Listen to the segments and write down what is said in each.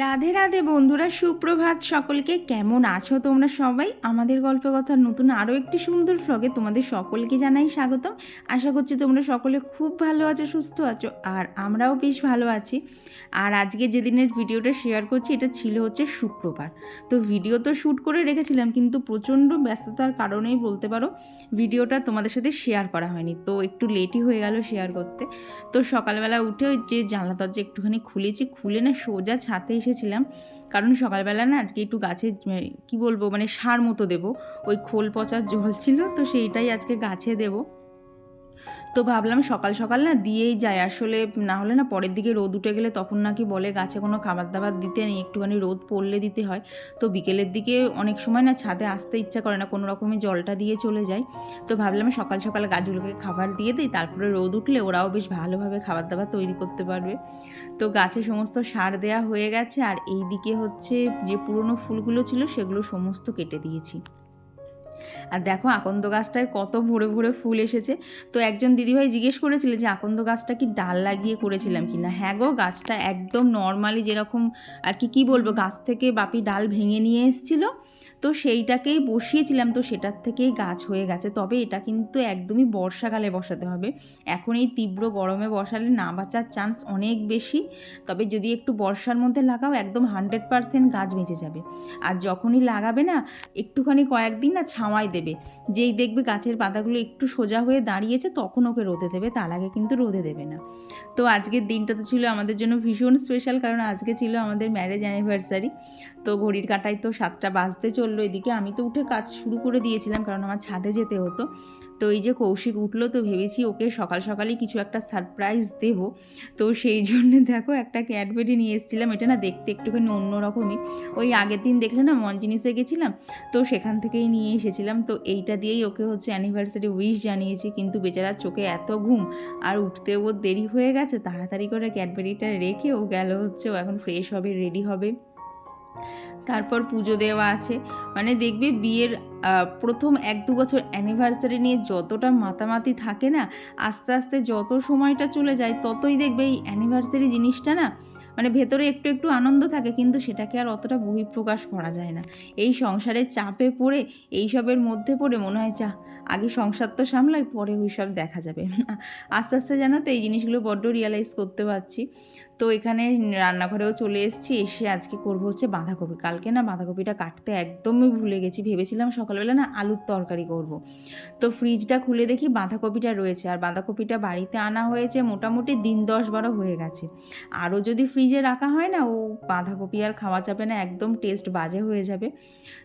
রাধে রাধে বন্ধুরা, সুপ্রভাত সকলকে। কেমন আছো তোমরা সবাই? আমাদের গল্প কথার নতুন আরও একটি সুন্দর ভ্লগে তোমাদের সকলকে জানাই স্বাগতম। আশা করছি তোমরা সকলে খুব ভালো আছো, সুস্থ আছো, আর আমরাও বেশ ভালো আছি। আর আজকে যেদিনের ভিডিওটা শেয়ার করছি এটা ছিল হচ্ছে শুক্রবার। তো ভিডিও তো শ্যুট করে রেখেছিলাম, কিন্তু প্রচণ্ড ব্যস্ততার কারণেই বলতে পারো ভিডিওটা তোমাদের সাথে শেয়ার করা হয়নি, তো একটু লেটই হয়ে গেল শেয়ার করতে। তো সকালবেলা উঠে ওই যে জানলা দরজা একটুখানি খুলেছি, খুলে না সোজা ছাদে এসেছিলাম। কারণ সকালবেলা না আজকে একটু গাছে কি বলবো মানে সার মতো দেবো, ওই খোল পচার জল ছিল তো সেইটাই আজকে গাছে দেবো। তো ভাবলাম সকাল সকাল না দিয়েই যায়, আসলে না হলে না পরের দিকে রোদ উঠে গেলে তখন নাকি বলে গাছে কোনো খাবার দাবার দিতে নেই, একটুখানি রোদ পড়লে দিতে হয়। তো বিকেলের দিকে অনেক সময় না ছাদে আসতে ইচ্ছা করে না, কোনো রকমে জলটা দিয়ে চলে যায়। তো ভাবলাম সকাল সকাল গাছগুলোকে খাবার দিয়ে দিই, তারপরে রোদ উঠলে ওরাও বেশ ভালোভাবে খাবার দাবার তৈরি করতে পারবে। তো গাছে সমস্ত সার দেয়া হয়ে গেছে, আর এই দিকে হচ্ছে যে পুরনো ফুলগুলো ছিল সেগুলো সমস্ত কেটে দিয়েছি। আর দেখো আকন্দ গাছটায় কত ভরে ভরে ফুল এসেছে। তো একজন দিদিভাই জিজ্ঞেস করেছিল যে আকন্দ গাছটা কি ডাল লাগিয়ে করেছিলাম কি না। হ্যাঁ গো, গাছটা একদম নর্মালি যেরকম আর কি বলবো, গাছ থেকে বাপি ডাল ভেঙে নিয়ে এসেছিলো, তো সেইটাকেই বসিয়েছিলাম, তো সেটার থেকেই গাছ হয়ে গেছে। তবে এটা কিন্তু একদমই বর্ষাকালে বসাতে হবে, এখন এই তীব্র গরমে বসালে না বাঁচার চান্স অনেক বেশি। তবে যদি একটু বর্ষার মধ্যে লাগাও একদম 100% গাছ বেঁচে যাবে। আর যখনই লাগাবে না একটুখানি কয়েকদিন না ছাওয়াই দেবে, যেই দেখবে গাছের পাতাগুলো একটু সোজা হয়ে দাঁড়িয়েছে তখন ওকে রোদে দেবে, তার আগে কিন্তু রোদে দেবে না। তো আজকের দিনটা তো ছিল আমাদের জন্য ভীষণ স্পেশাল, কারণ আজকে ছিল আমাদের ম্যারেজ অ্যানিভার্সারি। তো ঘড়ির কাঁটায় তো 7টা বাজতে চললো, এদিকে আমি তো উঠে কাজ শুরু করে দিয়েছিলাম কারণ আমার ছাদে যেতে হতো। তো এই যে কৌশিক উঠলো, তো ভেবেছি ওকে সকাল সকালই কিছু একটা সারপ্রাইজ দেব। তো সেই জন্যে দেখো একটা ক্যাডবেরি নিয়ে এসেছিলাম, এটা না দেখতে একটুখানি অন্যরকমই। ওই আগের দিন দেখলে না মঞ্জিনিসে গেছিলাম, তো সেখান থেকেই নিয়ে এসেছিলাম। তো এইটা দিয়েই ওকে হচ্ছে অ্যানিভার্সারি উইশ জানিয়েছি, কিন্তু বেচারার চোখে এত ঘুম আর উঠতেও ওর দেরি হয়ে গেছে, তাড়াতাড়ি করে ক্যাডবেরিটা রেখে ও গেল হচ্ছে, ও এখন ফ্রেশ হবে, রেডি হবে, তারপর পুজো দেওয়া আছে। মানে দেখবে বিয়ের প্রথম 1-2 বছর অ্যানিভার্সারি নিয়ে যতটা মাতামাতি থাকে না, আস্তে আস্তে যত সময়টা চলে যায় ততই দেখবে এই অ্যানিভার্সারি জিনিসটা না মানে ভেতরে একটু একটু আনন্দ থাকে, কিন্তু সেটাকে আর অতটা বহিঃপ্রকাশ করা যায় না। এই সংসারের চাপে পড়ে, এইসবের মধ্যে পড়ে মনে হয় আগে সংসার তো সামলাই, পরে ওই সব দেখা যাবে। আস্তে আস্তে জানো তো এই জিনিসগুলো বড্ড রিয়ালাইজ করতে পারছি। তো এখানে রান্নাঘরেও চলে এসেছি, এসে আজকে করবো হচ্ছে বাঁধাকপি। কালকে না বাঁধাকপিটা কাটতে একদমই ভুলে গেছি, ভেবেছিলাম সকালবেলা না আলুর তরকারি করব। তো ফ্রিজটা খুলে দেখি বাঁধাকপিটা রয়েছে, আর বাঁধাকপিটা বাড়িতে আনা হয়েছে মোটামুটি দিন 10-12 হয়ে গেছে। আরও যদি ফ্রিজে রাখা হয় না, ও বাঁধাকপি আর খাওয়া যাবে না, একদম টেস্ট বাজে হয়ে যাবে।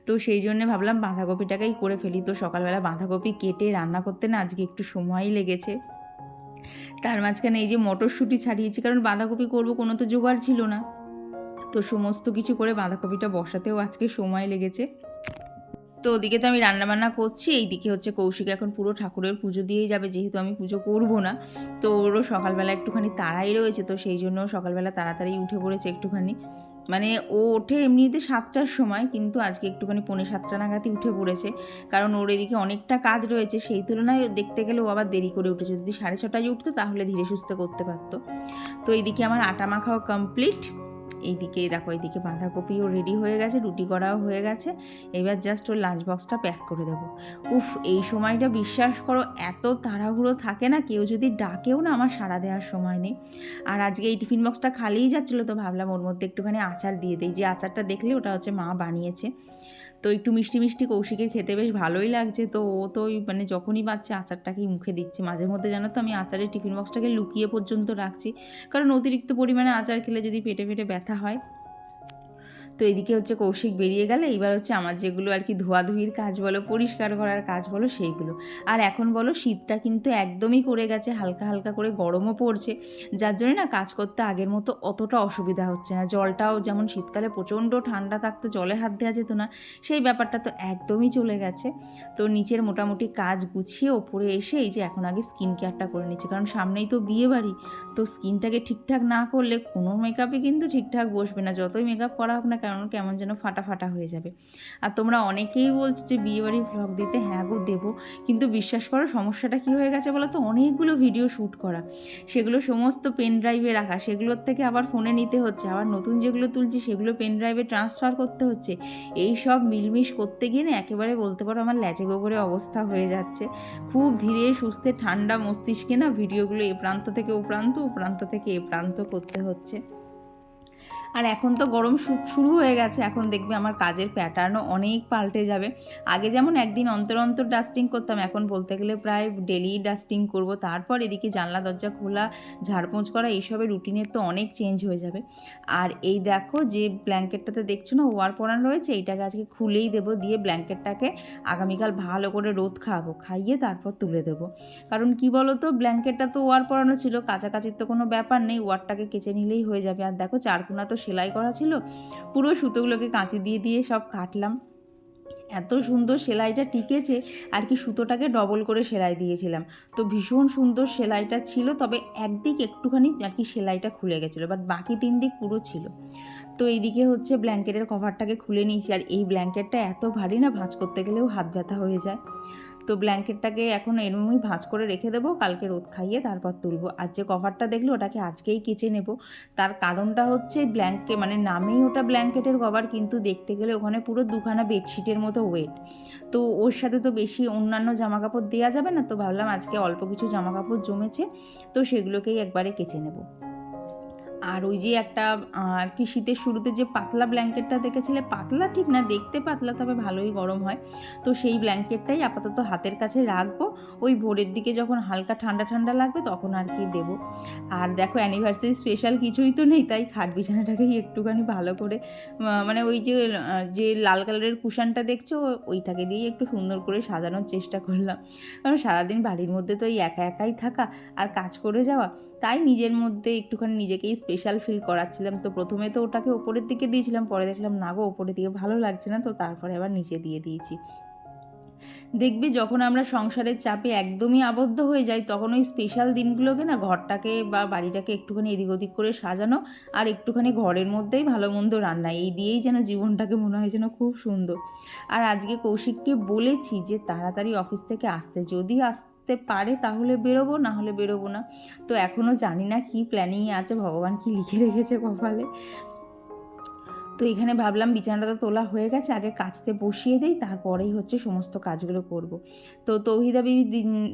তো সেই জন্যে ভাবলাম বাঁধাকপিটাকেই করে ফেলি। তো সকালবেলা বাঁধাকপি কেটে রান্না করতে না আজকে একটু সময়ই লেগেছে। তার মাঝখানে এই যে মটরশুঁটি ছাড়িয়েছি, কারণ বাঁধাকপি করব কোনো তো জোগাড় ছিল না। তো সমস্ত কিছু করে বাঁধাকপিটা বসাতেও আজকে সময় লেগেছে। তো ওদিকে তো আমি রান্নাবান্না করছি, এইদিকে হচ্ছে কৌশিক এখন পুরো ঠাকুরের পুজো দিয়েই যাবে, যেহেতু আমি পুজো করব না। তো ওরও সকালবেলা একটুখানি তাড়াই রয়েছে, তো সেই জন্য সকালবেলা তাড়াতাড়ি উঠে পড়েছে একটুখানি। মানে ও ওঠে এমনিতে 7টার সময়, কিন্তু আজকে একটুখানি 6:45 নাগাদই উঠে পড়েছে, কারণ ওর এদিকে অনেকটা কাজ রয়েছে। সেই তুলনায় দেখতে গেলে ও আবার দেরি করে উঠেছে, যদি 6:30টায় উঠতো তাহলে ধীরে সুস্থে করতে পারতো। তো এইদিকে আমার আটা মাখাও কমপ্লিট। এইদিকে দেখো, এইদিকে বাঁধাকপিও রেডি হয়ে গেছে, রুটি করাও হয়ে গেছে। এবার জাস্ট ওর লাঞ্চ বক্সটা প্যাক করে দেবো। উফ, এই সময়টা বিশ্বাস করো এত তাড়াহুড়ো থাকে না, কেউ যদি ডাকেও না আমার সাড়া দেওয়ার সময় নেই। আর আজকে এই টিফিন বক্সটা খালিই যাচ্ছিলো, তো ভাবলাম ওর মধ্যে একটুখানি আচার দিয়ে দিই। যে আচারটা দেখলে ওটা হচ্ছে মা বানিয়েছে। তো একটু মিষ্টি মিষ্টি কৌশিকের খেতে বেশ ভালোই লাগছে, তো ও তো ওই মানে যখনই পাচ্ছে আচারটাকেই মুখে দিচ্ছে। মাঝে মধ্যে জানো তো আমি আচারের টিফিন বক্সটাকে লুকিয়ে পর্যন্ত রাখছি, কারণ অতিরিক্ত পরিমাণে আচার খেলে যদি পেটে পেটে ব্যথা হয়। তো এদিকে হচ্ছে কৌশিক বেরিয়ে গেলে এইবার হচ্ছে আমার যেগুলো আর কি ধোয়াধুয়ির কাজ বলো, পরিষ্কার করার কাজ বলো, সেইগুলো। আর এখন বলো শীতটা কিন্তু একদমই করে গেছে, হালকা হালকা করে গরমও পড়ছে, যার জন্য না কাজ করতে আগের মতো অতটা অসুবিধা হচ্ছে না। জলটাও যেমন শীতকালে প্রচণ্ড ঠান্ডা থাকতো, জলে হাত দেওয়া যেত না, সেই ব্যাপারটা তো একদমই চলে গেছে। তো নিচের মোটামুটি কাজ গুছিয়ে ওপরে এসে এই যে এখন আগে স্কিন কেয়ারটা করে নিচ্ছি, কারণ সামনেই তো বিয়ে বাড়ি। তো স্কিনটাকে ঠিকঠাক না করলে কোনো মেকআপই কিন্তু ঠিকঠাক বসবে না, যতই মেকআপ করা হোক না কেন কারণ কেমন যেন ফাটা ফাটা হয়ে যাবে। আর তোমরা অনেকেই বলছো যে বিয়েবাড়ির ভ্লগ দিতে, হ্যাঁ গো দেবো, কিন্তু বিশ্বাস করো সমস্যাটা কী হয়ে গেছে বলো তো, অনেকগুলো ভিডিও শ্যুট করা, সেগুলো সমস্ত পেন ড্রাইভে রাখা, সেগুলোর থেকে আবার ফোনে নিতে হচ্ছে, আবার নতুন যেগুলো তুলছি সেগুলো পেন ড্রাইভে ট্রান্সফার করতে হচ্ছে, এই সব মিলমিশ করতে গিয়ে না একেবারে বলতে পারো আমার ল্যাচে গোবরে অবস্থা হয়ে যাচ্ছে। খুব ধীরে সুস্থে ঠান্ডা মস্তিষ্কে না ভিডিওগুলো এ প্রান্ত থেকে ও প্রান্ত, ও প্রান্ত থেকে এ প্রান্ত করতে হচ্ছে। আর এখন তো গরম শুরু হয়ে গেছে, এখন দেখবে আমার কাজের প্যাটার্নও অনেক পাল্টে যাবে। আগে যেমন একদিন অন্তর অন্তর ডাস্টিং করতাম, এখন বলতে গেলে প্রায় ডেলি ডাস্টিং করব। তারপর এদিকে জানলা দরজা খোলা, ঝাড়পোঁছ করা, এইসবের রুটিনের তো অনেক চেঞ্জ হয়ে যাবে। আর এই দেখো যে ব্ল্যাঙ্কেটটাতে দেখছো না ওয়ার পরানো রয়েছে, এইটাকে আজকে খুলেই দেবো, দিয়ে ব্ল্যাঙ্কেটটাকে আগামীকাল ভালো করে রোদ খাওয়াবো, খাইয়ে তারপর তুলে দেবো। কারণ কি বলো তো, ব্ল্যাঙ্কেটটা তো ওয়ার পরানো ছিল, কাছাকাছির তো কোনো ব্যাপার নেই, ওয়ারটাকে কেচে নিলেই হয়ে যাবে। আর দেখো চারকোনা তো সেলাই করা ছিল, পুরো সুতোগুলোকে কাঁচি দিয়ে দিয়ে সব কাটলাম, এত সুন্দর সেলাইটা টিকেছে। আর কি সুতোটাকে ডবল করে সেলাই দিয়েছিলাম, তো ভীষণ সুন্দর সেলাইটা ছিল, তবে একদিক একটুখানি আর কি সেলাইটা খুলে গেছিলো, বাট বাকি 3 দিক পুরো ছিল। তো এইদিকে হচ্ছে ব্ল্যাঙ্কেটের কভারটাকে খুলে নিয়েছি, আর এই ব্ল্যাঙ্কেটটা এত ভারী না, ভাঁজ করতে গেলেও হাত ব্যথা হয়ে যায়। তো ব্ল্যাঙ্কেটটাকে এখন এরমই ভাঁজ করে রেখে দেবো, কালকে রোদ খাইয়ে তারপর তুলবো। আর যে কভারটা দেখলো ওটাকে আজকেই কেচে নেব। তার কারণটা হচ্ছে মানে নামেই ওটা ব্ল্যাঙ্কেটের কভার, কিন্তু দেখতে গেলে ওখানে পুরো 2খানা বেডশিটের মতো ওয়েট, তো ওর সাথে তো বেশি অন্যান্য জামাকাপড় দেওয়া যাবে না, তো ভাবলাম আজকে অল্প কিছু জামাকাপড় জমেছে, তো সেগুলোকেই একবারে কেচে নেব। আর ওই যে একটা আর কি শীতের শুরুতে যে পাতলা ব্ল্যাঙ্কেটটা দেখেছিলে, পাতলা ঠিক না, দেখতে পাতলা তবে ভালোই গরম হয়, তো সেই ব্ল্যাঙ্কেটটাই আপাতত হাতের কাছে রাখবো, ওই ভোরের দিকে যখন হালকা ঠান্ডা ঠান্ডা লাগবে তখন আর কি দেবো। আর দেখো অ্যানিভার্সারি স্পেশাল কিছুই তো নেই, তাই খাট বিছানাটাকেই একটুখানি ভালো করে মানে ওই যে যে লাল কালারের কুশানটা দেখছো ওইটাকে দিয়েই একটু সুন্দর করে সাজানোর চেষ্টা করলাম, কারণ সারাদিন বাড়ির মধ্যে তো এই একা একাই থাকা আর কাজ করে যাওয়া, তাই নিজের মধ্যে একটুখানি নিজেকেই স্পেশাল ফিল করাচ্ছিলাম। তো প্রথমে তো ওটাকে ওপরের দিকে দিয়েছিলাম, পরে দেখলাম না গো ওপরের দিকে ভালো লাগছে না, তো তারপরে আবার নিচে দিয়ে দিয়েছি। দেখবি যখন আমরা সংসারের চাপে একদমই আবদ্ধ হয়ে যাই, তখন ওই স্পেশাল দিনগুলোকে না ঘরটাকে বা বাড়িটাকে একটুখানি এদিক ওদিক করে সাজানো, আর একটুখানি ঘরের মধ্যেই ভালো মন্দ রান্না, এই দিয়েই যেন জীবনটাকে মনে হয় যেন খুব সুন্দর। আর আজকে কৌশিককে বলেছি যে তাড়াতাড়ি অফিস থেকে আসতে, যদি আসতে পারে তাহলে বেরোবো, না হলে বেরোবো না। তো এখনও জানি না কী প্ল্যানিংয়ে আছে, ভগবান কি লিখে রেখেছে কপালে। তো এখানে ভাবলাম বিছানাটা তো তোলা হয়ে গেছে, আগে কাচতে বসিয়ে দিই, তারপরেই হচ্ছে সমস্ত কাজগুলো করব। তো তৌহিদা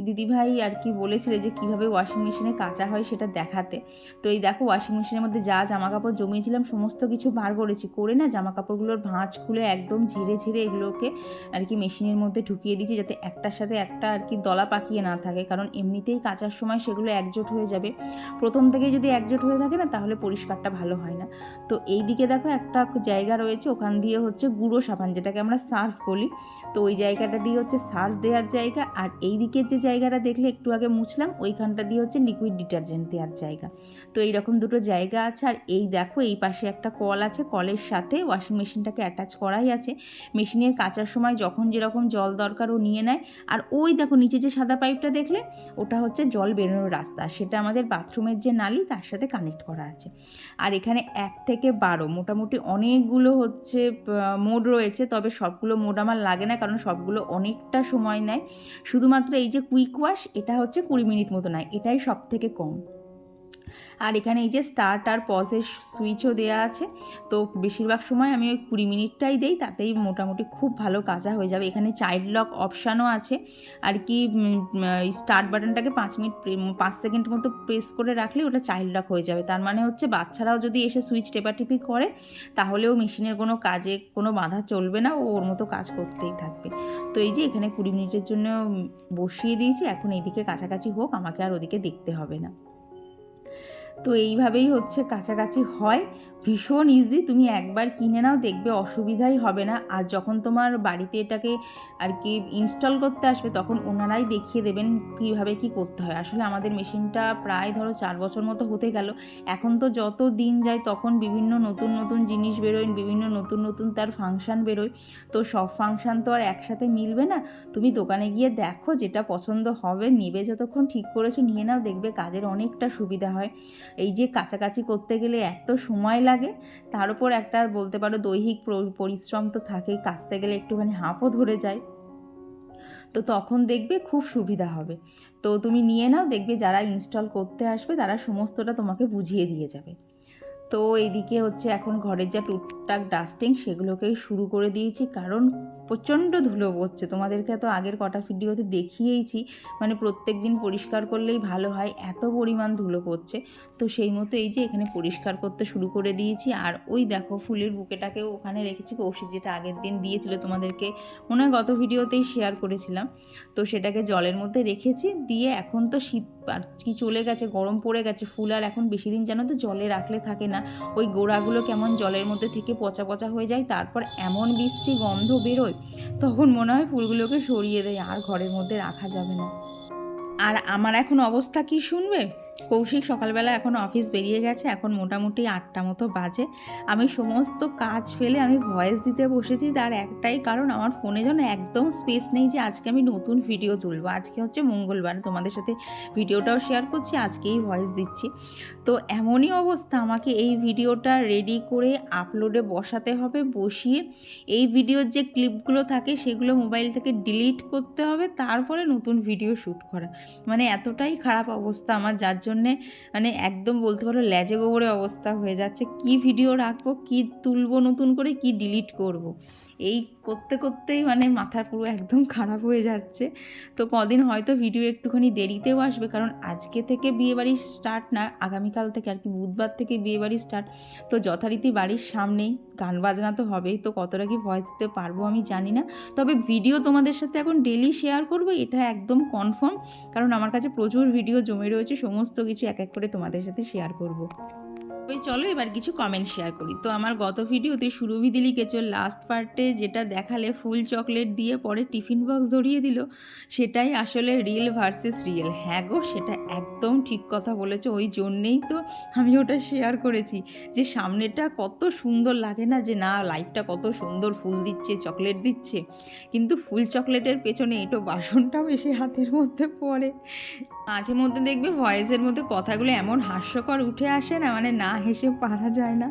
দিদিভাই আর কি বলেছিলে যে কিভাবে ওয়াশিং মেশিনে কাচা হয় সেটা দেখাতে। তো এই দেখো ওয়াশিং মেশিনের মধ্যে যা জামাকাপড় জমিয়েছিলাম সমস্ত কিছু বার করেছি, করে না জামাকাপড়গুলোর ভাঁজ খুলে একদম ঝেড়ে ঝেড়ে এগুলোকে আর কি মেশিনের মধ্যে ঢুকিয়ে দিয়েছি, যাতে একটার সাথে একটা আর কি দলা পাকিয়ে না থাকে, কারণ এমনিতেই কাচার সময় সেগুলো একজোট হয়ে যাবে। প্রথম থেকে যদি একজোট হয়ে থাকে না তাহলে পরিষ্কারটা ভালো হয় না। তো এই দিকে দেখো একটা জায়গা রয়েছে, ওখান দিয়ে হচ্ছে গুঁড়ো সাবান যেটাকে আমরা সার্ফ বলি, তো ওই জায়গাটা দিয়ে হচ্ছে সার্ফ দেওয়ার জায়গা, আর এই দিকের যে জায়গাটা দেখলে একটু আগে মুছলাম ওইখানটা দিয়ে হচ্ছে লিকুইড ডিটারজেন্ট দেওয়ার জায়গা। তো এইরকম দুটো জায়গা আছে। আর এই দেখো এই পাশে একটা কল আছে, কলের সাথে ওয়াশিং মেশিনটাকে অ্যাটাচ করাই আছে, মেশিনের কাচার সময় যখন যেরকম জল দরকার ও নিয়ে নেয়। আর ওই দেখো নিচে যে সাদা পাইপটা দেখলে ওটা হচ্ছে জল বেরোনোর রাস্তা, সেটা আমাদের বাথরুমের যে নালি তার সাথে কানেক্ট করা আছে। আর এখানে 1 থেকে 12 মোটামুটি অনেকগুলো হচ্ছে মোড রয়েছে, তবে সবগুলো মোড আমার লাগে না, কারণ সবগুলো অনেকটা সময় নেয়। শুধুমাত্র এই যে কুইক ওয়াশ এটা হচ্ছে 20 মিনিট মতো নেয়, এটাই সব থেকে কম। আর এখানে এই যে স্টার্ট আর পজের সুইচও দেওয়া আছে, তো বেশিরভাগ সময় আমি ওই 20 মিনিটটাই দেই, তাতেই মোটামুটি খুব ভালো কাজা হয়ে যাবে। এখানে চাইল্ড লক অপশানও আছে, আর কি স্টার্ট বাটনটাকে 5 সেকেন্ড মতো প্রেস করে রাখলে ওটা চাইল্ড লক হয়ে যাবে, তার মানে হচ্ছে বাচ্চারাও যদি এসে সুইচ টেপাটিপি করে তাহলেও মেশিনের কোনো কাজে কোনো বাধা চলবে না, ও ওর মতো কাজ করতেই থাকবে। তো এই যে এখানে 20 মিনিটের জন্য বসিয়ে দিয়েছি, এখন এইদিকে কাছাকাছি হোক, আমাকে আর ওদিকে দেখতে হবে না। তো এইভাবেই হচ্ছে কাছাকাছি হয়, ভীষণ ইজি, তুমি একবার কিনে নাও দেখবে অসুবিধাই হবে না। আর যখন তোমার বাড়িতে এটাকে আর কি ইনস্টল করতে আসবে তখন ওনারাই দেখিয়ে দেবেন কীভাবে কি করতে হয়। আসলে আমাদের মেশিনটা প্রায় ধরো 4 বছর মতো হতে গেল, এখন তো যত দিন যায় তখন বিভিন্ন নতুন নতুন জিনিস বেরোয়, বিভিন্ন নতুন নতুন তার ফাংশান বেরোয়, তো সব ফাংশান তো আর একসাথে মিলবে না। তুমি দোকানে গিয়ে দেখো যেটা পছন্দ হবে, নেবে যতক্ষণ ঠিক করেছো নিয়ে নাও, দেখবে কাজের অনেকটা সুবিধা হয়। এই যে কাছাকাছি করতে গেলে এত সময় লাগে, তার উপর একটা বলতে পারো দৈহিক পরিশ্রম তো থাকেই, কাচতে গেলে একটুখানি হাঁপও ধরে যায়। তো তখন দেখবে খুব সুবিধা হবে। তো তুমি নিয়ে নাও, দেখবে যারা ইনস্টল করতে আসবে তারা সমস্তটা তোমাকে বুঝিয়ে দিয়ে যাবে। তো এইদিকে হচ্ছে এখন ঘরের যা টুকটাক ডাস্টিং সেগুলোকেই শুরু করে দিয়েছি, কারণ প্রচণ্ড ধুলো পড়ছে। তোমাদেরকে তো আগের কটা ভিডিওতে দেখিয়েইছি, মানে প্রত্যেক দিন পরিষ্কার করলেই ভালো হয়, এত পরিমাণ ধুলো পড়ছে। তো সেই মতো এই যে এখানে পরিষ্কার করতে শুরু করে দিয়েছি। আর ওই দেখো ফুলের বুকেটাকেও ওখানে রেখেছি, কৌশিক যেটা আগের দিন দিয়েছিল তোমাদেরকে মনে হয় গত ভিডিওতেই শেয়ার করেছিলাম। তো সেটাকে জলের মধ্যে রেখেছি, দিয়ে এখন তো শীত আর কি চলে গেছে, গরম পড়ে গেছে, ফুল আর এখন বেশি দিন যেন তো জলে রাখলে থাকে না, ওই গোড়াগুলো কেমন জলের মধ্যে থেকে পচা পচা হয়ে যায়, তারপর এমন বিশ্রী গন্ধ বেরোয়, তখন মনে হয় ফুলগুলোকে সরিয়ে দেয়, আর ঘরের মধ্যে রাখা যাবে না। আর আমার এখন অবস্থা কি শুনবে? কৌশিক সকালবেলা এখন অফিস বেরিয়ে গেছে, এখন মোটামুটি 8টা মতো বাজে। আমি সমস্ত কাজ ফেলে আমি ভয়েস দিতে বসেছি, তার একটাই কারণ আমার ফোনে যেন একদম স্পেস নেই যে আজকে আমি নতুন ভিডিও তুলবো। আজকে হচ্ছে মঙ্গলবার, তোমাদের সাথে ভিডিওটাও শেয়ার করছি, আজকেই ভয়েস দিচ্ছি। তো এমনই অবস্থা, আমাকে এই ভিডিওটা রেডি করে আপলোডে বসাতে হবে, বসিয়ে এই ভিডিওর যে ক্লিপগুলো থাকে সেগুলো মোবাইল থেকে ডিলিট করতে হবে, তারপরে নতুন ভিডিও শ্যুট করা। মানে এতটাই খারাপ অবস্থা আমার, যার জন্যে মানে একদম বলতে পারো ল্যাজে গোবরে অবস্থা হয়ে যাচ্ছে। কি ভিডিও রাখবো, কি তুলবো নতুন করে, কি ডিলিট করব। এই করতে করতেই মানে মাথা পুরো একদম খারাপ হয়ে যাচ্ছে। তো কদিন হয়তো ভিডিও একটুখানি দেরিতেও আসবে, কারণ আজকে থেকে বিয়েবাড়ি স্টার্ট না, আগামীকাল থেকে আর কি, বুধবার থেকে বিয়েবাড়ি স্টার্ট। তো যথারীতি বাড়ির সামনেই গান বাজনা তো হবেই, তো কতটা কি ভয়েস দিতে পারবো আমি জানি না। তবে ভিডিও তোমাদের সাথে এখন ডেলি শেয়ার করবো, এটা একদম কনফার্ম, কারণ আমার কাছে প্রচুর ভিডিও জমে রয়েছে, সমস্ত কিছু এক এক করে তোমাদের সাথে শেয়ার করব। ওই চলো এবার কিছু কমেন্ট শেয়ার করি। তো আমার গত ভিডিওতে সুরভিদি লিখেছো লাস্ট পার্টে যেটা দেখালে ফুল চকলেট দিয়ে পরে টিফিন বক্স ধরিয়ে দিল, সেটাই আসলে রিয়েল ভার্সেস রিয়েল। হ্যাঁ গো, সেটা একদম ঠিক কথা বলেছো, ওই জন্যেই তো আমি ওটা শেয়ার করেছি, যে সামনেটা কত সুন্দর লাগে না, যে না লাইফটা কত সুন্দর, ফুল দিচ্ছে চকলেট দিচ্ছে, কিন্তু ফুল চকলেটের পেছনে এটো বাসনটাও এসে হাতের মধ্যে পড়ে। মাঝে মধ্যে দেখবে ভয়েসের মধ্যে কথাগুলো এমন হাস্যকর উঠে আসে না, মানে না হেসে পারা যায় না।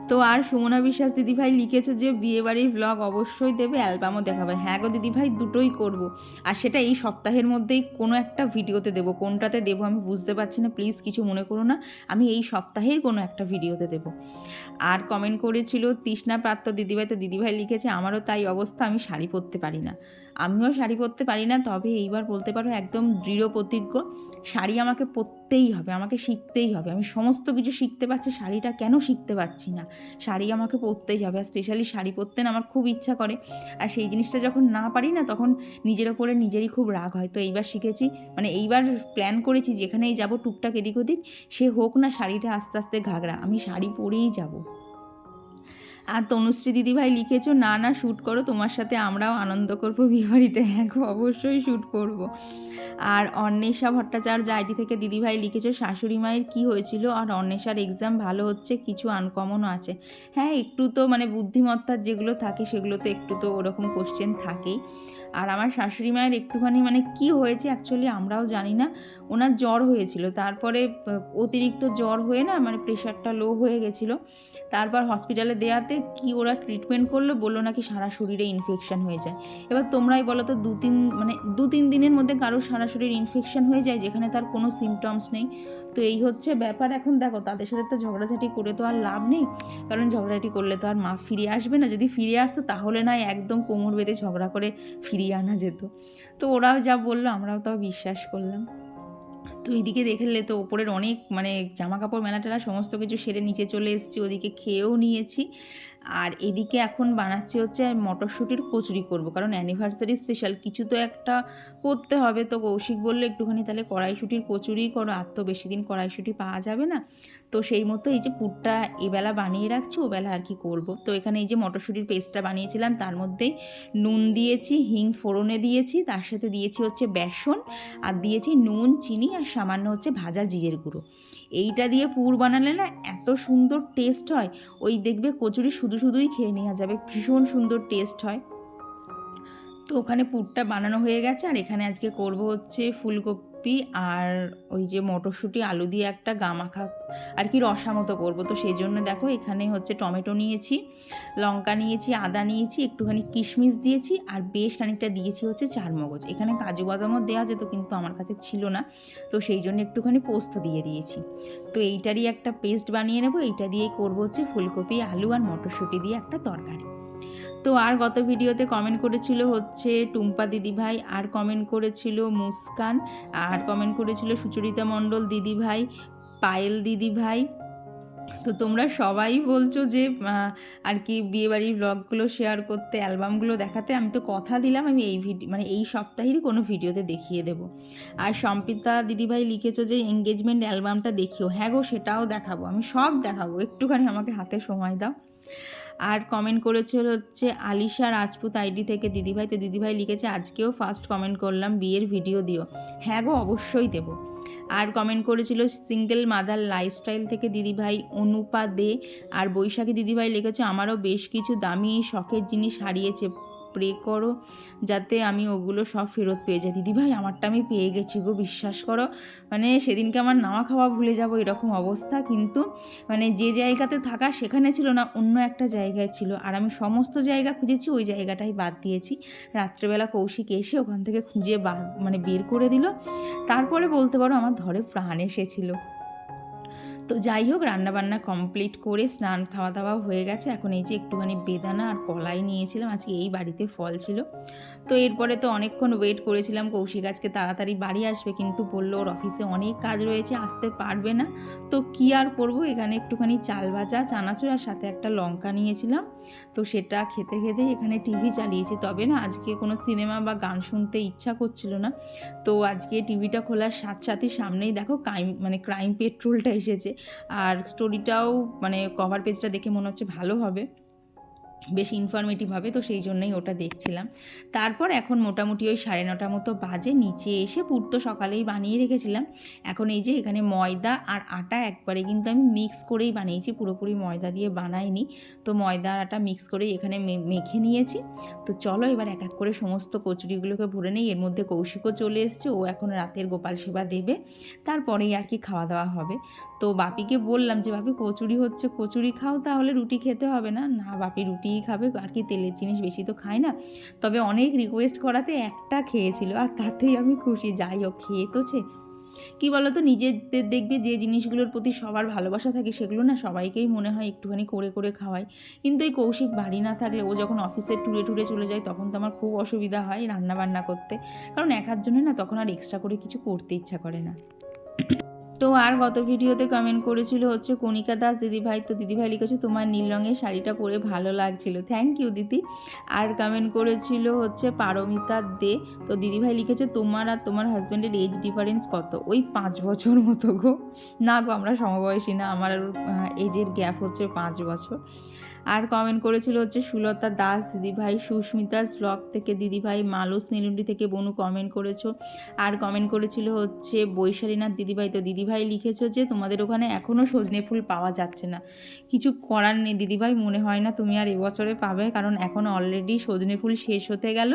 তো আর সুমনা বিশ্বাস দিদিভাই লিখেছে যে বিয়েবাড়ির ভ্লগ অবশ্যই দেবে, অ্যালবামও দেখাবে। হ্যাঁ গো দিদিভাই, দুটোই করব, আর সেটা এই সপ্তাহের মধ্যেই কোনো একটা ভিডিওতে দেবো। কোনটাতে দেবো আমি বুঝতে পারছি না, প্লিজ কিছু মনে করো না, আমি এই সপ্তাহের কোনো একটা ভিডিওতে দেবো। আর কমেন্ট করেছিল তৃষ্ণা প্রাত্য দিদিভাই, তো দিদিভাই লিখেছে আমারও তাই অবস্থা, আমি শাড়ি পরতে পারি না। আমিও শাড়ি পরতে পারি না, তবে এইবার বলতে পারো একদম দৃঢ় প্রতিজ্ঞ, শাড়ি আমাকে পরতেই হবে, আমাকে শিখতেই হবে। আমি সমস্ত কিছু শিখতে পারছি, শাড়িটা কেন শিখতে পারছি না, শাড়ি আমাকে পরতেই হবে। আর স্পেশালি শাড়ি পরতে না আমার খুব ইচ্ছা করে, আর সেই জিনিসটা যখন না পারি না তখন নিজের ওপরে নিজেরই খুব রাগ হয়। তো এইবার শিখেছি, মানে এইবার প্ল্যান করেছি যেখানেই যাব টুকটাক এদিক ওদিক, সে হোক না শাড়িটা আস্তে আস্তে ঘাগরা, আমি শাড়ি পরেই যাব। আর তনুশ্রী দিদিভাই লিখেছো না না শ্যুট করো, তোমার সাথে আমরাও আনন্দ করবো বিয়েবাড়িতে। হ্যাঁ অবশ্যই শ্যুট করব। আর অন্বেষা ভট্টাচার্য আইডি থেকে দিদিভাই লিখেছো শাশুড়ি মায়ের কী হয়েছিল, আর অন্বেষার এক্সাম ভালো হচ্ছে, কিছু আনকমনও আছে। হ্যাঁ একটু তো মানে বুদ্ধিমত্তার যেগুলো থাকে সেগুলো তো একটু তো ওরকম কোশ্চেন থাকেই। আর আমার শাশুড়ি মায়ের একটুখানি মানে কি হয়েছে অ্যাকচুয়ালি আমরাও জানি না, ওনার জ্বর হয়েছিল, তারপরে অতিরিক্ত জ্বর হয়ে না মানে প্রেশারটা লো হয়ে গেছিলো, তারপর হসপিটালে দেওয়াতে কি ওরা ট্রিটমেন্ট করলো, বললো নাকি সারা শরীরে ইনফেকশন হয়ে যায়। এবার তোমরাই বলো তো, দু তিন দিনের মধ্যে কারো সারা শরীর ইনফেকশন হয়ে যায় যেখানে তার কোনো সিমটমস নেই। তো এই হচ্ছে ব্যাপার। এখন দেখো তাদের সাথে তো ঝগড়াঝাটি করে তো আর লাভ নেই, কারণ ঝগড়াঝাটি করলে তো আর মা ফিরে আসবে না, যদি ফিরে আসতো তাহলে নয় একদম কোমর বেঁধে ঝগড়া করে ফিরিয়ে আনা যেত। তো ওরাও যা বললো আমরাও তাও বিশ্বাস করলাম। তো এইদিকে দেখলে তো ওপরের অনেক মানে জামা কাপড় মেলা টেলা সমস্ত কিছু সেরে নিচে চলে এসেছি, ওদিকে খেয়েও নিয়েছি। আর এদিকে এখন বানাচ্ছি হচ্ছে মটরশুঁটির কচুরি করব, কারণ অ্যানিভার্সারি স্পেশাল কিছু তো একটা করতে হবে। তো কৌশিক বললো একটুখানি তাহলে কড়াইশুঁটির কচুরি করো, আর তো বেশি দিন কড়াইশুঁটি পাওয়া যাবে না। তো সেই মতো এই যে পুরটা এবেলা বানিয়ে রাখছি, ওবেলা আর কি করব। তো এখানে এই যে মটরশুঁটির পেস্টটা বানিয়েছিলাম, তার মধ্যেই নুন দিয়েছি, হিং ফোড়নে দিয়েছি, তার সাথে দিয়েছি হচ্ছে বেসন, আর দিয়েছি নুন চিনি আর সামান্য হচ্ছে ভাজা জিরের গুঁড়ো। এইটা দিয়ে পুর বানালে না এত সুন্দর টেস্ট হয়, ওই দেখবে কচুরি শুধু শুধুই খেয়ে নেওয়া যাবে, ভীষণ সুন্দর টেস্ট হয়। তো ওখানে পুরটা বানানো হয়ে গেছে, আর এখানে আজকে করব হচ্ছে ফুলকপি আর ওই যে মটরশুঁটি আলু দিয়ে একটা গামাখা আর কি রসা মতো করবো। তো সেই জন্য দেখো এখানে হচ্ছে টমেটো নিয়েছি, লঙ্কা নিয়েছি, আদা নিয়েছি, একটুখানি কিশমিশ দিয়েছি আর বেশ খানিকটা দিয়েছি হচ্ছে চারমগজ। এখানে কাজু বাদামও দেওয়া যেত কিন্তু আমার কাছে ছিল না, তো সেই জন্য একটুখানি পোস্ত দিয়ে দিয়েছি। তো এইটারই একটা পেস্ট বানিয়ে নেবো, এইটা দিয়েই করবো হচ্ছে ফুলকপি আলু আর মটরশুঁটি দিয়ে একটা তরকারি। তো আর গত ভিডিওতে কমেন্ট করেছিল হচ্ছে টুম্পা দিদিভাই, আর কমেন্ট করেছিল মুস্কান, আর কমেন্ট করেছিল সুচরিতা মণ্ডল দিদিভাই, পায়েল দিদিভাই। তো তোমরা সবাই বলছো যে আর কি বিয়েবাড়ির ব্লগগুলো শেয়ার করতে, অ্যালবামগুলো দেখাতে। আমি তো কথা দিলাম আমি এই মানে এই সপ্তাহেরই কোনো ভিডিওতে দেখিয়ে দেবো। আর সম্পিতা দিদিভাই লিখেছো যে এঙ্গেজমেন্ট অ্যালবামটা দেখিও। হ্যাঁ গো, সেটাও দেখাবো, আমি সব দেখাবো, একটুখানি আমাকে হাতে সময় দাও। আর কমেন্ট করেছিল হচ্ছে আলিশা রাজপুত আইডি থেকে দিদিভাই। তো দিদিভাই লিখেছে আজকেও ফার্স্ট কমেন্ট করলাম, বিয়ের ভিডিও দিও। হ্যাঁ গো, অবশ্যই দেবো। আর কমেন্ট করেছিল সিঙ্গেল মাদার লাইফস্টাইল থেকে দিদিভাই অনুপা দে। আর বৈশাখী দিদিভাই লিখেছে আমারও বেশ কিছু দামি শখের জিনিস হারিয়েছে, প্রে করো যাতে আমি ওগুলো সব ফেরত পেয়ে যাই। দিদিভাই আমারটা আমি পেয়ে গেছি গো, বিশ্বাস করো। মানে সেদিনকে আমার নাওয়া খাওয়া ভুলে যাবো এরকম অবস্থা, কিন্তু মানে যে জায়গাতে থাকা সেখানে ছিল না, অন্য একটা জায়গায় ছিল। আর আমি সমস্ত জায়গা খুঁজেছি, ওই জায়গাটাই বাদ দিয়েছি। রাত্রেবেলা কৌশিক এসে ওখান থেকে খুঁজে মানে বের করে দিল। তারপরে বলতে পারো আমার ধরে প্রাণ এসেছিল। তো যাই হোক, রান্নাবান্না কমপ্লিট করে স্নান খাওয়া দাওয়া হয়ে গেছে। এখন এই যে একটুখানি বেদানা আর কলাই নিয়েছিলাম, আজকে এই বাড়িতে ফল ছিল। তো এরপরে তো অনেকক্ষণ ওয়েট করেছিলাম, কৌশিক আজকে তাড়াতাড়ি বাড়ি আসবে, কিন্তু বললো ওর অফিসে অনেক কাজ রয়েছে, আসতে পারবে না। তো কী আর করবো, এখানে একটুখানি চাল ভাজা, চানাচুর আর সাথে একটা লঙ্কা নিয়েছিলাম। তো সেটা খেতে খেতে এখানে টিভি চালিয়েছি। তবে না আজকে কোনো সিনেমা বা গান শুনতে ইচ্ছা করছিল না। তো আজকে টিভিটা খোলার সাথে সাথে সামনেই দেখো ক্রাইম পেট্রোলটা এসেছে। আর স্টোরিটাও মানে কভার পেজটা দেখে মনে হচ্ছে ভালো হবে, বেশ ইনফরমেটিভ হবে, তো সেই জন্যই ওটা দেখছিলাম। তারপর এখন মোটামুটি ওই 9:30 মতো বাজে, নিচে এসে পুর তো সকালেই বানিয়ে রেখেছিলাম। এখন এই যে এখানে ময়দা আর আটা একবারে কিন্তু আমি মিক্স করেই বানিয়েছি, পুরোপুরি ময়দা দিয়ে বানাইনি। তো ময়দা আর আটা মিক্স করেই এখানে মেখে নিয়েছি। তো চলো এবার এক এক করে সমস্ত কচুরিগুলোকে ভরে নেই। এর মধ্যে কৌশিকও চলে এসছে, ও এখন রাতের গোপাল সেবা দেবে, তারপরেই আর কি খাওয়া দাওয়া হবে। তো বাপিকে বললাম যে বাপি কচুরি হচ্ছে, কচুরি খাও, তাহলে রুটি খেতে হবে না। না, বাপি রুটিই খাবে, আর কি তেলের জিনিস বেশি তো খায় না। তবে অনেক রিকোয়েস্ট করাতে একটা খেয়েছিল, আর তাতেই আমি খুশি। যাই হোক, খেয়েছে। কী বলো তো, নিজেদের দেখবে যে জিনিসগুলোর প্রতি সবার ভালোবাসা থাকে সেগুলো না সবাইকেই মনে হয় একটুখানি করে করে খাওয়াই। কিন্তু এই কৌশিক বাড়ি না থাকলে, ও যখন অফিসে ট্যুরে ট্যুরে চলে যায়, তখন তো আমার খুব অসুবিধা হয় রান্না বান্না করতে, কারণ একার জন্য না তখন আর এক্সট্রা করে কিছু করতে ইচ্ছা করে না। তো আর গত ভিডিওতে কমেন্ট করেছিল হচ্ছে কণিকা দাস দিদিভাই। তো দিদিভাই লিখেছে তোমার নীল রঙের শাড়িটা পরে ভালো লাগছিল, থ্যাংক ইউ দিদি। আর কমেন্ট করেছিল হচ্ছে পারমিতা দে। তো দিদিভাই লিখেছে তোমার আর তোমার হাজব্যান্ডের এজ ডিফারেন্স কত? ওই 5 বছর মতো গো। না গো, আমরা সমবয়সী না, আমার এজের গ্যাপ হচ্ছে 5 বছর। আর কমেন্ট করেছিল হচ্ছে সুলতা দাস দিদিভাই, সুস্মিতাস ব্লগ থেকে দিদিভাই, মালস নীলুন্ডি থেকে বনু কমেন্ট করেছো। আর কমেন্ট করেছিল হচ্ছে বৈশালীনাথ দিদিভাই। তো দিদিভাই লিখেছো যে তোমাদের ওখানে এখনও সজনে ফুল পাওয়া যাচ্ছে না, কিছু করার নেই দিদিভাই, মনে হয় না তুমি আর এবছরে পাবে, কারণ এখন অলরেডি সজনে ফুল শেষ হতে গেল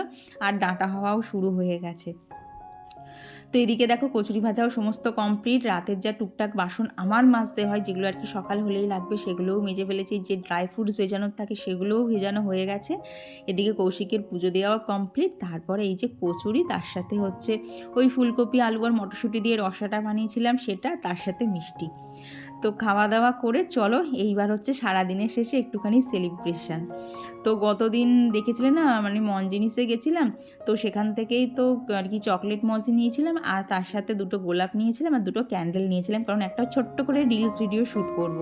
আর ডাঁটা হওয়াও শুরু হয়ে গেছে। তো এদিকে দেখো কচুরি ভাজাও সমস্ত কমপ্লিট। রাতের যা টুকটাক বাসন আমার মাজতে হয়, যেগুলো আর কি সকাল হলেই লাগবে, সেগুলোও মেজে ফেলেছি। যে ড্রাই ফ্রুটস ভেজানোর থাকে সেগুলোও ভেজানো হয়ে গেছে। এদিকে কৌশিকের পুজো দেওয়াও কমপ্লিট। তারপরে এই যে কচুরি, তার সাথে হচ্ছে ওই ফুলকপি আলু আর মটরশুঁটি দিয়ে রসাটা বানিয়েছিলাম সেটা, তার সাথে মিষ্টি। তো খাওয়া দাওয়া করে চলো এইবার হচ্ছে সারাদিনের শেষে একটুখানি সেলিব্রেশন। তো গতদিন দেখেছিলে না, মানে মনজিনিসে গেছিলাম, তো সেখান থেকেই তো আর কি চকলেট মজি নিয়েছিলাম, আর তার সাথে 2টো গোলাপ নিয়েছিলাম আর 2টো ক্যান্ডেল নিয়েছিলাম, কারণ একটা ছোট্ট করে রিলস ভিডিও শ্যুট করব।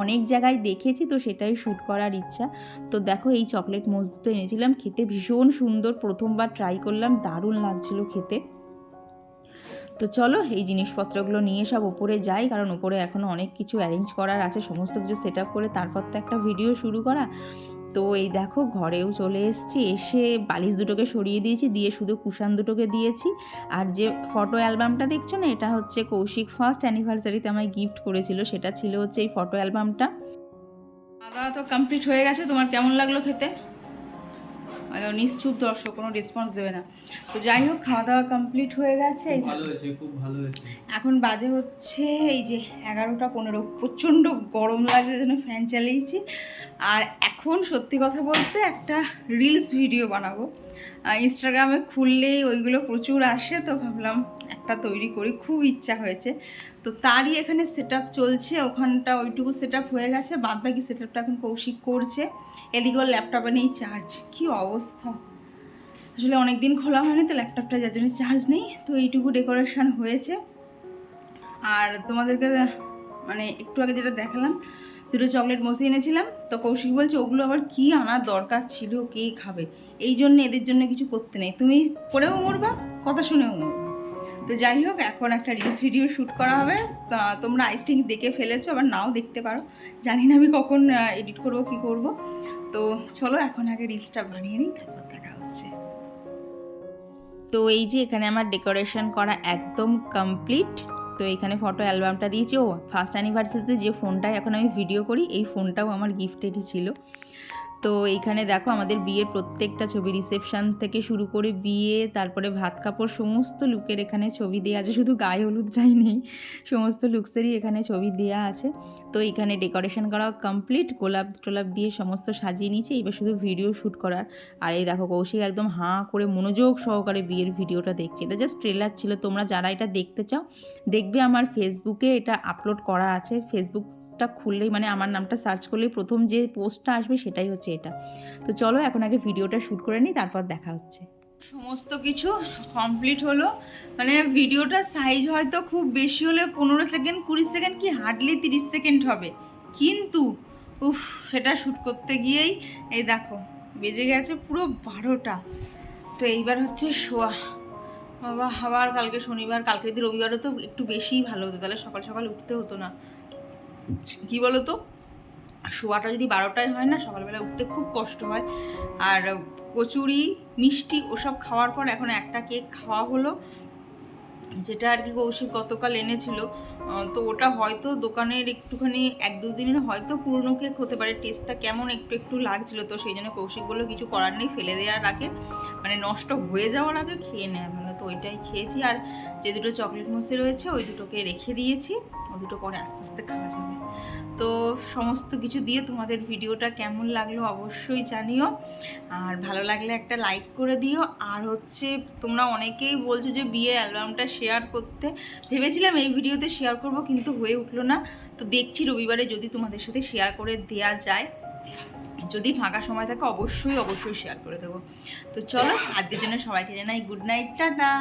অনেক জায়গায় দেখেছি, তো সেটাই শ্যুট করার ইচ্ছা। তো দেখো এই চকলেট মজি তো এনেছিলাম, খেতে ভীষণ সুন্দর, প্রথমবার ট্রাই করলাম, দারুণ লাগছিল খেতে। তো চলো এই জিনিসপত্রগুলো নিয়ে সব ওপরে যাই, কারণ ওপরে এখনও অনেক কিছু অ্যারেঞ্জ করার আছে, সমস্ত কিছু সেট আপ করে তারপর তো একটা ভিডিও শুরু করা। তো এই দেখো ঘরেও চলে এসেছি, এসে বালিশ দুটোকে সরিয়ে দিয়েছি, দিয়ে শুধু কুশান দুটোকে দিয়েছি। আর যে ফটো অ্যালবামটা দেখছো না, এটা হচ্ছে কৌশিক ফার্স্ট অ্যানিভার্সারিতে আমায় গিফট করেছিল, সেটা ছিল হচ্ছে এই ফটো অ্যালবামটা। খাওয়া দাওয়া তো কমপ্লিট হয়ে গেছে, তোমার কেমন লাগলো খেতে? নিশ্চুপ দর্শক, কোনো রেসপন্স দেবে না। তো যাই হোক, খাওয়া দাওয়া কমপ্লিট হয়ে গেছে। ভালো হয়েছে, খুব ভালো হয়েছে। এখন বাজে হচ্ছে এই যে 11টা 15। প্রচণ্ড গরম লাগে, জন্য ফ্যান চালিয়েছি। আর এখন সত্যি কথা বলতে একটা রিলস ভিডিও বানাবো। ইনস্টাগ্রামে খুললেই ওইগুলো প্রচুর আসে, তো ভাবলাম একটা তৈরি করি, খুব ইচ্ছা হয়েছে। তো তারই এখানে সেট আপ চলছে। ওখানটা ওইটুকু সেট আপ হয়ে গেছে, বাদ বাকি সেট আপটা এখন কৌশিক করছে। এদিকে ওর ল্যাপটপে নেই চার্জ, কী অবস্থা! আসলে অনেক দিন খোলা হয়নি তো ল্যাপটপটা, যার জন্য চার্জ নেই। তো এইটুকু ডেকোরেশন হয়েছে। আর তোমাদেরকে মানে একটু আগে যেটা দেখালাম, দুটো চকলেট মসি এনেছিলাম। তো কৌশিক বলছে ওগুলো আবার কি আনার দরকার ছিল, কে খাবে, এই জন্য এদের জন্য কিছু করতে নেই, তুমি পড়েও মরবা, কথা শুনেও মরবা। তো যাই হোক, এখন একটা রিলস ভিডিও শ্যুট করা হবে। তোমরা আই থিঙ্ক দেখে ফেলেছো, আবার নাও দেখতে পারো, জানি না আমি কখন এডিট করবো কি করব। তো চলো এখন আগে রিলসটা বানিয়ে নিই, তারপর দেখা হচ্ছে। তো এই যে এখানে আমার ডেকোরেশন করা একদম কমপ্লিট। তো এখানে ফটো অ্যালবামটা দিয়েছি। ও ফার্স্ট অ্যানিভার্সারিতে যে ফোনটায় এখন আমি ভিডিও করি, এই ফোনটাও আমার গিফটেডই ছিল। তো এইখানে দেখো আমাদের বিয়ের প্রত্যেকটা ছবি, রিসেপশান থেকে শুরু করে বিয়ে, তারপরে ভাত কাপড়, সমস্ত লুকের এখানে ছবি দেওয়া আছে। শুধু গায়ে হলুদটাই নেই, সমস্ত লুকসেরই এখানে ছবি দেওয়া আছে। তো এখানে ডেকোরেশন করা কমপ্লিট, গোলাপ টোলাপ দিয়ে সমস্ত সাজিয়ে নিয়েছি, এবার শুধু ভিডিও শ্যুট করার। আর এই দেখো কৌশিক একদম হাঁ করে মনোযোগ সহকারে বিয়ের ভিডিওটা দেখছে। এটা জাস্ট ট্রেলার ছিল, তোমরা যারা এটা দেখতে চাও দেখবে আমার ফেসবুকে এটা আপলোড করা আছে। ফেসবুকটা খুললেই মানে আমার নামটা সার্চ করলেই প্রথম যে পোস্টটা আসবে সেটাই হচ্ছে এটা। তো চলো এখন আগে ভিডিওটা শ্যুট করে নিই, তারপর দেখা হচ্ছে। সমস্ত কিছু কমপ্লিট হলো। মানে ভিডিওটা সাইজ হয়তো খুব বেশি হলে 15 সেকেন্ড 20 সেকেন্ড, কি হার্ডলি 30 সেকেন্ড হবে, কিন্তু সেটা শ্যুট করতে গিয়েই এই দেখো বেজে গেছে পুরো 12টা। তো এইবার হচ্ছে শোয়া। বাবা, আবার কালকে শনিবার, কালকে যদি রবিবারও তো একটু বেশিই ভালো হতো, তাহলে সকাল সকাল উঠতে হতো না। কি বলো তো, শোয়াটা যদি 12টায় হয় না, সকালবেলা উঠতে খুব কষ্ট হয়। আর কচুরি মিষ্টি ওসব খাওয়ার পর এখন একটা কেক খাওয়া হলো, যেটা আর কি কৌশিক গতকাল এনেছিল। তো ওটা হয়তো দোকানের একটুখানি 1-2 দিনের হয়তো পুরনো কেক হতে পারে, টেস্টটা কেমন একটু একটু লাগছিল। তো সেই জন্য কৌশিক বললো কিছু করার নেই, ফেলে দেওয়ার আগে মানে নষ্ট হয়ে যাওয়ার আগে খেয়ে নেয় ভালো। তো ওইটাই খেয়েছি। আর যে দুটো চকলেট মসি রয়েছে ওই দুটোকে রেখে দিয়েছি, ওই দুটো পরে আস্তে আস্তে খাওয়া যাবে। তো সমস্ত কিছু দিয়ে তোমাদের ভিডিওটা কেমন লাগলো অবশ্যই জানিও। আর ভালো লাগলে একটা লাইক করে দিও। আর হচ্ছে তোমরা অনেকেই বলছো যে বিয়ের অ্যালবামটা শেয়ার করতে, ভেবেছিলাম এই ভিডিওতে শেয়ার করব, কিন্তু হয়ে উঠলো না। তো দেখছি রবিবারে যদি তোমাদের সাথে শেয়ার করে দেয়া যায়, যদি ফাঁকা সময় থাকে অবশ্যই শেয়ার করে দেবো। তো চলো, আজকের জন্য সবাইকে জানাই গুড নাইট, টাটা।